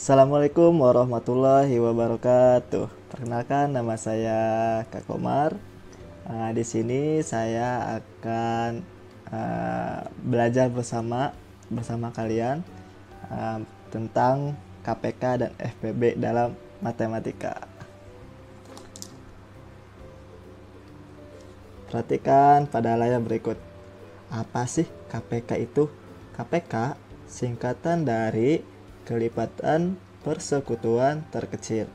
Assalamualaikum warahmatullahi wabarakatuh. Perkenalkan, nama saya Kak Komar. Di sini saya akan belajar bersama kalian tentang KPK dan FPB dalam matematika. Perhatikan pada layar berikut. Apa sih KPK itu? KPK singkatan dari kelipatan persekutuan terkecil.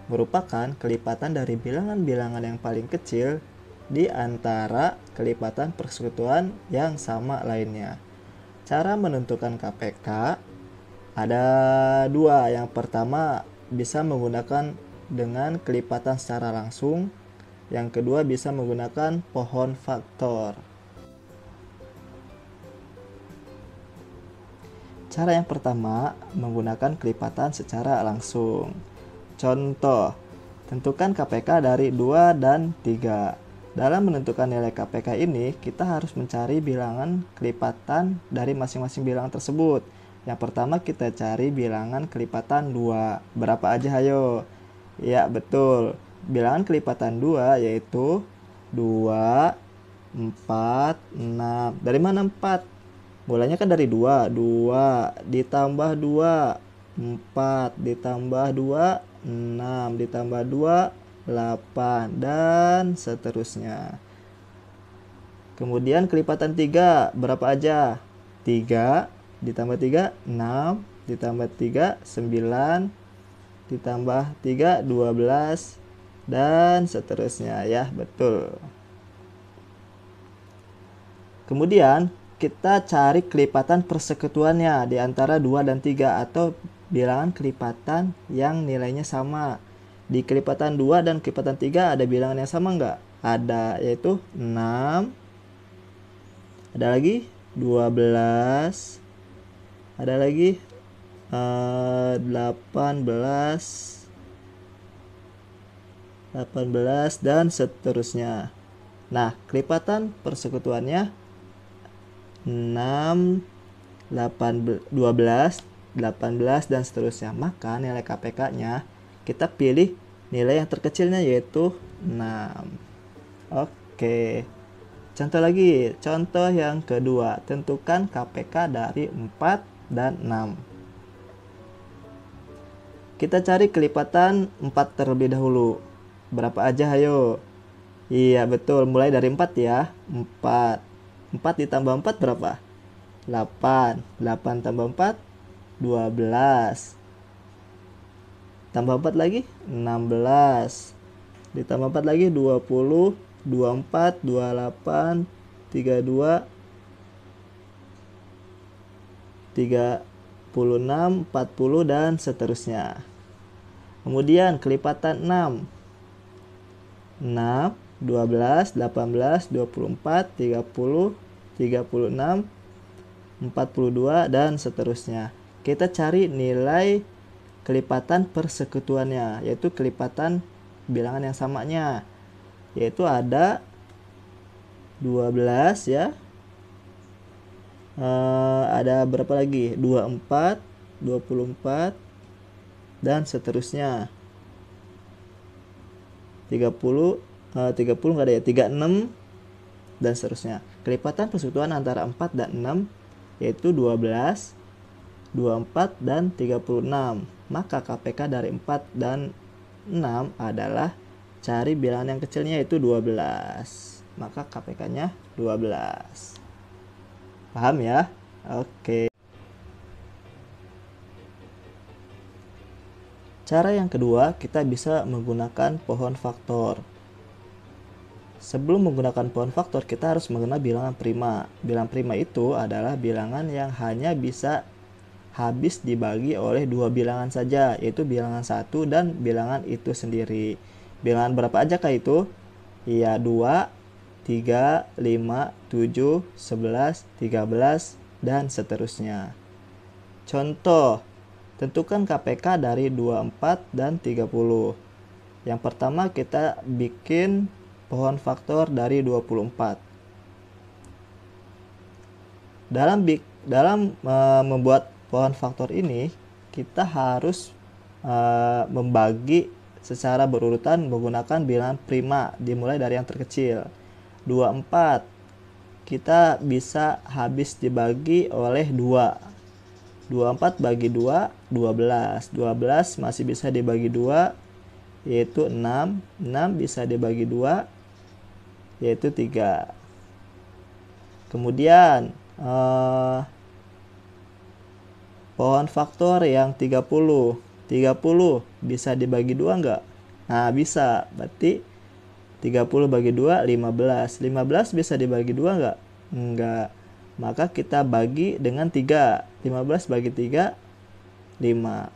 Merupakan kelipatan dari bilangan-bilangan yang paling kecil di antara kelipatan persekutuan yang sama lainnya. Cara menentukan KPK ada dua. Yang pertama bisa menggunakan dengan kelipatan secara langsung. Yang kedua bisa menggunakan pohon faktor. Cara yang pertama menggunakan kelipatan secara langsung. Contoh, tentukan KPK dari 2 dan 3. Dalam menentukan nilai KPK ini, kita harus mencari bilangan kelipatan dari masing-masing bilangan tersebut. Yang pertama kita cari bilangan kelipatan 2. Berapa aja hayo? Ya, betul. Bilangan kelipatan 2 yaitu 2, 4, 6. Dari mana 4? Mulanya kan dari 2. 2 ditambah 2, 4 ditambah 2, 6 ditambah 2, 8, dan seterusnya. Kemudian kelipatan 3 berapa aja? 3 ditambah 3, 6 ditambah 3, 9 ditambah 3, 12, dan seterusnya ya, betul. Kemudian kita cari kelipatan persekutuannya di antara 2 dan 3 atau bilangan kelipatan yang nilainya sama. Di kelipatan 2 dan kelipatan 3 ada bilangan yang sama nggak? Ada, yaitu 6. Ada lagi 12. Ada lagi 18, dan seterusnya. Nah, kelipatan persekutuannya 6, 12, 18, dan seterusnya. Maka nilai KPK-nya kita pilih nilai yang terkecilnya yaitu 6. Oke. Contoh lagi, contoh yang kedua, tentukan KPK dari 4 dan 6. Kita cari kelipatan 4 terlebih dahulu. Berapa aja hayo? Iya, betul, mulai dari 4 ya. 4 ditambah 4 berapa? 8. 8 tambah 4, 12. Tambah 4 lagi, 16. Ditambah 4 lagi, 20. 24, 28, 32, 36, 40, dan seterusnya. Kemudian kelipatan 6. 6, 12, 18, 24, 30, 36, 42, dan seterusnya. Kita cari nilai kelipatan persekutuannya, yaitu kelipatan bilangan yang samanya. Yaitu ada 12 ya. Ada berapa lagi? 24, 24, dan seterusnya. 30 nggak ada ya, 36, dan seterusnya. Kelipatan persekutuan antara 4 dan 6 yaitu 12, 24, dan 36. Maka KPK dari 4 dan 6 adalah cari bilangan yang kecilnya yaitu 12. Maka KPK-nya 12. Paham ya? Oke. Cara yang kedua, kita bisa menggunakan pohon faktor. Sebelum menggunakan pohon faktor, kita harus mengenal bilangan prima. Bilangan prima itu adalah bilangan yang hanya bisa habis dibagi oleh dua bilangan saja, yaitu bilangan 1 dan bilangan itu sendiri. Bilangan berapa aja kah itu? Iya, 2, 3, 5, 7, 11, 13, dan seterusnya. Contoh, tentukan KPK dari 24 dan 30. Yang pertama kita bikin pohon faktor dari 24. Dalam membuat pohon faktor ini, kita harus membagi secara berurutan menggunakan bilangan prima dimulai dari yang terkecil. 24 kita bisa habis dibagi oleh 2. 24 bagi 2, 12. 12 masih bisa dibagi 2, yaitu 6. 6 bisa dibagi 2, yaitu 3. Kemudian pohon faktor yang 30. 30 bisa dibagi 2 enggak? Nah, bisa. Berarti 30 bagi 2, 15. 15 bisa dibagi 2 enggak? Enggak. Maka kita bagi dengan 3. 15 bagi 3, 5.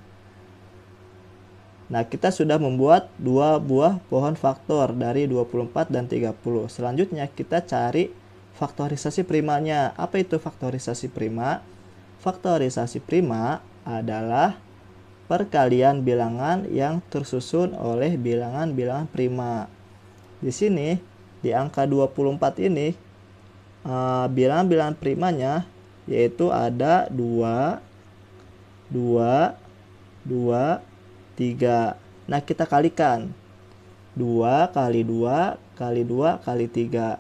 Nah, kita sudah membuat 2 buah pohon faktor dari 24 dan 30. Selanjutnya kita cari faktorisasi primanya. Apa itu faktorisasi prima? Faktorisasi prima adalah perkalian bilangan yang tersusun oleh bilangan-bilangan prima. Di sini, di angka 24 ini, bilangan-bilangan primanya yaitu ada 2, 2, 2, 3. Nah, kita kalikan. 2 kali 2 kali 2 kali 3.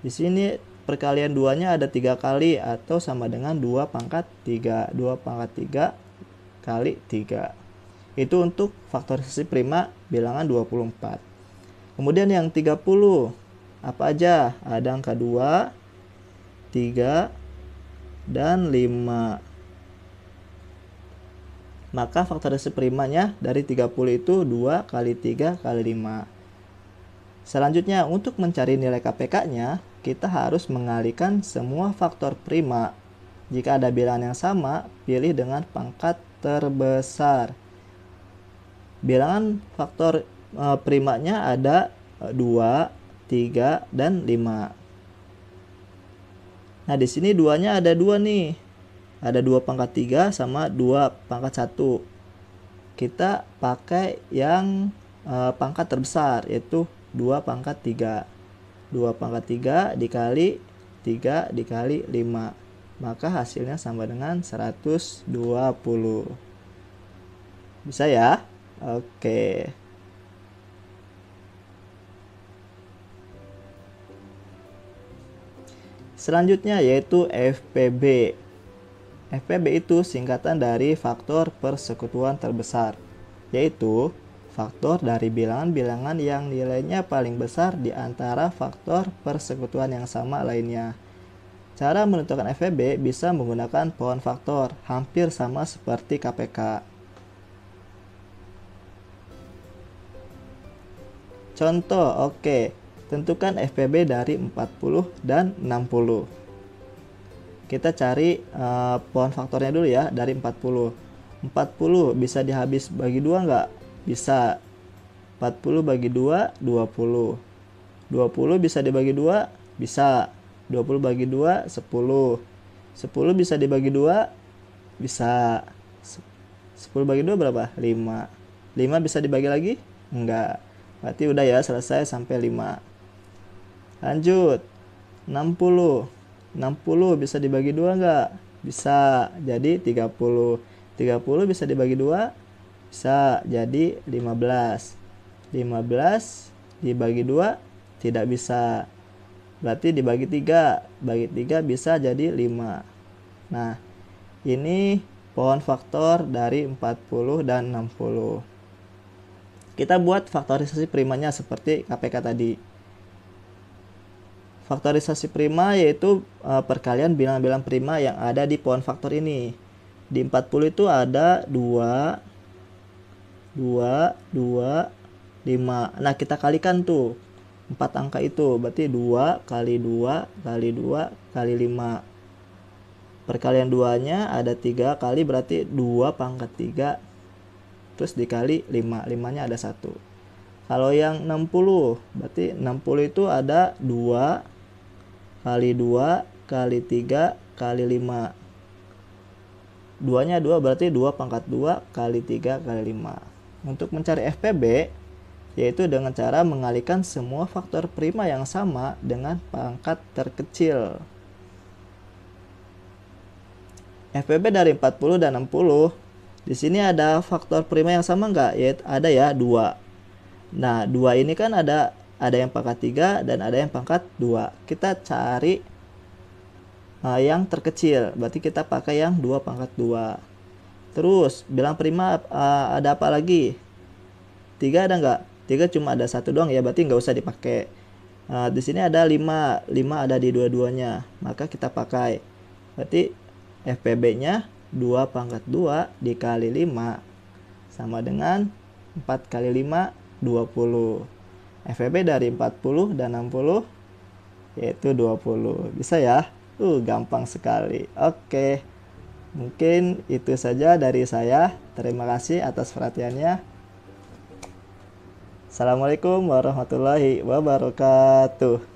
Di sini perkalian 2-nya ada 3 kali atau sama dengan 2 pangkat 3. 2 pangkat 3 kali 3. Itu untuk faktorisasi prima bilangan 24. Kemudian yang 30. Apa aja? Ada angka 2, 3, dan 5. Maka faktorisasi primanya dari 30 itu 2 kali 3 kali 5. Selanjutnya, untuk mencari nilai KPK-nya, kita harus mengalihkan semua faktor prima. Jika ada bilangan yang sama, pilih dengan pangkat terbesar. Bilangan faktor primanya ada 2, 3, dan 5. Nah, di sini 2-nya ada 2 nih. Ada 2 pangkat 3 sama 2 pangkat 1. Kita pakai yang pangkat terbesar, yaitu 2 pangkat 3. 2 pangkat 3 dikali 3 dikali 5. Maka hasilnya sama dengan 120. Bisa ya? Oke. Selanjutnya yaitu FPB. FPB itu singkatan dari faktor persekutuan terbesar, yaitu faktor dari bilangan-bilangan yang nilainya paling besar di antara faktor persekutuan yang sama lainnya. Cara menentukan FPB bisa menggunakan pohon faktor, hampir sama seperti KPK. Contoh, oke. Tentukan FPB dari 40 dan 60. Kita cari pohon faktornya dulu ya, dari 40. 40 bisa dihabis bagi 2 enggak? Bisa. 40 bagi 2, 20. 20 bisa dibagi 2? Bisa. 20 bagi 2, 10. 10 bisa dibagi 2? Bisa. 10 bagi 2 berapa? 5. 5 bisa dibagi lagi? Enggak. Berarti udah ya, selesai sampai 5. Lanjut. 60. 60 bisa dibagi 2 enggak? Bisa. Jadi 30. 30 bisa dibagi 2? Bisa. Jadi 15. 15 dibagi 2 tidak bisa. Berarti dibagi 3. Bagi 3 bisa jadi 5. Nah, ini pohon faktor dari 40 dan 60. Kita buat faktorisasi primanya seperti KPK tadi. Faktorisasi prima yaitu perkalian bilangan-bilangan prima yang ada di pohon faktor ini. Di 40 itu ada 2, 2, 2, 5. Nah, kita kalikan tuh 4 angka itu. Berarti 2 kali 2 kali 2 kali 5. Perkalian 2-nya ada 3 kali, berarti 2 pangkat 3. Terus dikali 5. 5-nya ada 1. Kalau yang 60, berarti 60 itu ada 2 kali 2 kali 3 kali 5. 2-nya 2 berarti 2 pangkat 2 kali 3 kali 5. Untuk mencari FPB, yaitu dengan cara mengalihkan semua faktor prima yang sama dengan pangkat terkecil. FPB dari 40 dan 60 Di sini ada faktor prima yang sama nggak? Ya, ada ya, 2. Nah, 2 ini kan ada yang pangkat 3 dan ada yang pangkat 2. Kita cari yang terkecil. Berarti kita pakai yang 2 pangkat 2. Terus, bilang prima ada apa lagi? 3 ada nggak? 3 cuma ada satu doang ya, berarti nggak usah dipakai. Di sini ada 5. 5 ada di dua-duanya. Maka kita pakai. Berarti FPB-nya 2 pangkat 2 dikali 5 sama dengan 4 kali 5, 20. FPB dari 40 dan 60 yaitu 20. Bisa ya? Gampang sekali. Oke. Mungkin itu saja dari saya. Terima kasih atas perhatiannya. Assalamualaikum warahmatullahi wabarakatuh.